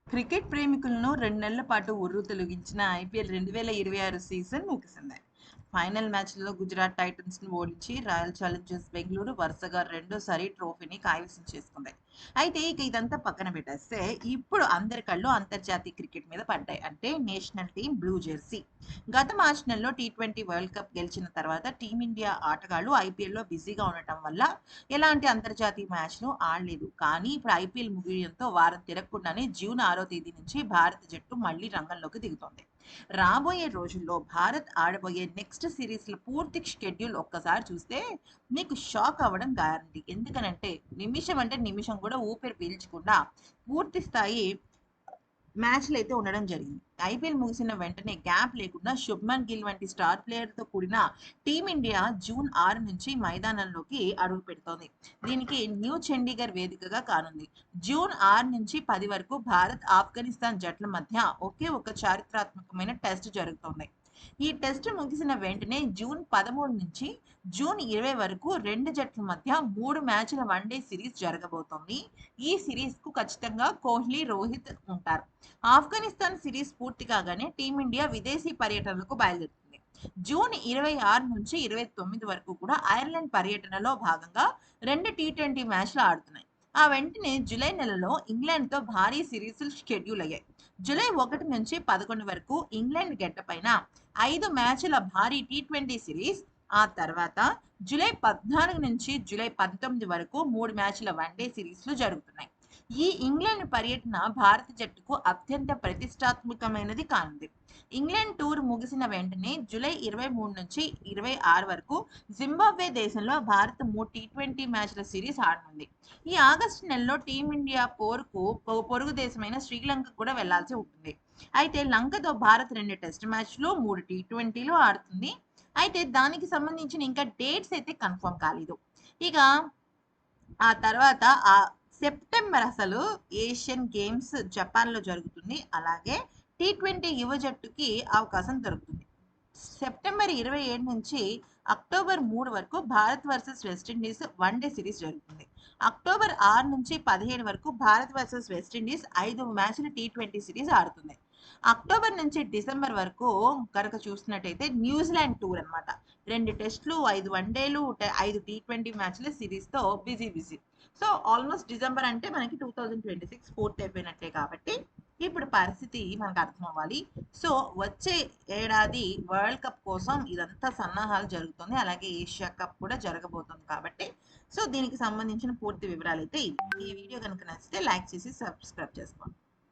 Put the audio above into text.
Cricket ప్రేమికులను 2 నెలల పాటు ఉర్రూతలూగించిన IPL 2026 season ముగిసింది. ఫైనల్ మ్యాచ్‌లో గుజరాత్ టైటన్స్‌ని ఓడించి రాయల్ ఛాలెంజర్స్ బెంగుళూరు వరుసగా రెండోసారి ట్రోఫీని కైవసం చేసుకుంది. అయితే ఇక ఇదంతా పక్కన పెట్టేస్తే ఇప్పుడు అందరి కళ్ళు అంతర్జాతీయ క్రికెట్ మీద పడ్డాయి. అంటే నేషనల్ టీమ్ బ్లూ జెర్సీ. గత మార్చి నెలలో టీ20 వరల్డ్ కప్ గెలిచిన తర్వాత టీమిండియా ఆటగాళ్లు ఐపీఎల్‌లో బిజీగా ఉండటం వల్ల ఎలాంటి అంతర్జాతీయ మ్యాచ్‌లు ఆడలేదు. కానీ ఇప్పుడు ఐపీఎల్ ముగియడంతో వారం తిరగకుండానే జూన్ 6వ తేదీ నుంచి భారత జట్టు మళ్లీ రంగంలోకి దిగుతోంది. రాబోయే రోజుల్లో భారత్ ఆడబోయే నెక్స్ట్ సిరీస్‌ల పూర్తి షెడ్యూల్ ఒక్కసారి చూస్తే మీకు షాక్ అవ్వడం గ్యారంటీ. ఎందుకనంటే నిమిషం అంటే నిమిషం కూడా ఊపిరి పీల్చకుండా పూర్తి స్థాయి మ్యాచ్‌లయితే ఉండడం జరిగింది. ఐపీఎల్ ముగిసిన వెంటనే గ్యాప్ లేకుండా శుభ్మన్ గిల్ వంటి స్టార్ ప్లేయర్‌తో కూడిన టీమిండియా జూన్ 6 నుంచి మైదానంలోకి అడుగుపెడుతోంది. దీనికి న్యూ చండీగఢ్ వేదికగా కానుంది. జూన్ 6 నుంచి 10 వరకు భారత్, ఆఫ్ఘనిస్తాన్ జట్ల మధ్య ఒకే ఒక చారిత్రాత్మకమైన టెస్ట్ జరుగుతోంది. ఈ టెస్ట్ ముగిసిన వెంటనే జూన్ 13 నుంచి జూన్ 20 వరకు 2 జట్ల మధ్య 3 మ్యాచ్‌ల వన్‌డే సిరీస్ జరగబోతోంది. ఈ సిరీస్‌కు ఖచ్చితంగా కోహ్లీ, రోహిత్ ఉంటారు. ఆఫ్ఘనిస్తాన్ సిరీస్ పూర్తి కాగానే టీమిండియా విదేశీ పర్యటనలకు బయలుదేరుతుంది. జూన్ 26 నుంచి 29 వరకు కూడా ఐర్లాండ్ పర్యటనలో భాగంగా 2 టీ20 మ్యాచ్లు ఆడుతున్నాయి. ఆ వెంటనే జూలై నెలలో ఇంగ్లాండ్‌తో భారీ సిరీస్‌లు షెడ్యూల్ అయ్యాయి. జూలై 1 నుంచి 11 వరకు ఇంగ్లాండ్ గడ్డపైన 5 మ్యాచ్ల భారీ టీ20 సిరీస్. ఆ తర్వాత జూలై 14 నుంచి జూలై 19 వరకు 3 మ్యాచ్ల వన్‌డే సిరీస్‌లు జరుగుతున్నాయి. ఈ ఇంగ్లాండ్ పర్యటన భారత జట్టుకు అత్యంత ప్రతిష్టాత్మకమైనది కానుంది. ఇంగ్లాండ్ టూర్ ముగిసిన వెంటనే జూలై 23 నుంచి 26 వరకు జింబాబ్వే దేశంలో భారత్ 3 టీ20 మ్యాచ్ల సిరీస్ ఆడనుంది. ఈ ఆగస్టు నెలలో టీమిండియా పొరుగు దేశమైన శ్రీలంక కూడా వెళ్లాల్సి ఉంటుంది. అయితే లంకతో భారత్ 2 టెస్ట్ మ్యాచ్లు, 3 టీ20లు ఆడుతుంది. అయితే దానికి సంబంధించిన ఇంకా డేట్స్ అయితే కన్ఫర్మ్ కాలేదు. ఇక ఆ తర్వాత సెప్టెంబర్ అసలు ఏషియన్ గేమ్స్ జపాన్‌లో జరుగుతుంది. అలాగే టీ20 యువ జట్టుకి అవకాశం దొరుకుతుంది. సెప్టెంబర్ 27 నుంచి అక్టోబర్ 3 వరకు Bharat versus West Indies one day series జరుగుతుంది. అక్టోబర్ 6 నుంచి 17 వరకు భారత్ వర్సెస్ వెస్టిండీస్ 5 మ్యాచ్ల టీ20 సిరీస్ ఆడుతుంది. అక్టోబర్ నుంచి డిసెంబర్ వరకు కనుక చూసినట్టయితే న్యూజిలాండ్ టూర్ అన్నమాట. 2 టెస్టులు, 5 వన్‌డేలు, 5 టీ20 మ్యాచ్ల సిరీస్‌తో బిజీ. సో ఆల్మోస్ట్ డిసెంబర్ అంటే మనకి 2026 పూర్తయిపోయినట్లే కాబట్టి ఇప్పుడు పరిస్థితి మనకు అర్థమవ్వాలి. సో వచ్చే ఏడాది వరల్డ్ కప్ కోసం ఇదంతా సన్నాహాలు జరుగుతుంది. అలాగే ఏషియా కప్ కూడా జరగబోతుంది కాబట్టి సో దీనికి సంబంధించిన పూర్తి వివరాలైతే ఇవి. ఈ వీడియో కనుక నచ్చితే లైక్ చేసి సబ్స్క్రైబ్ చేసుకోండి.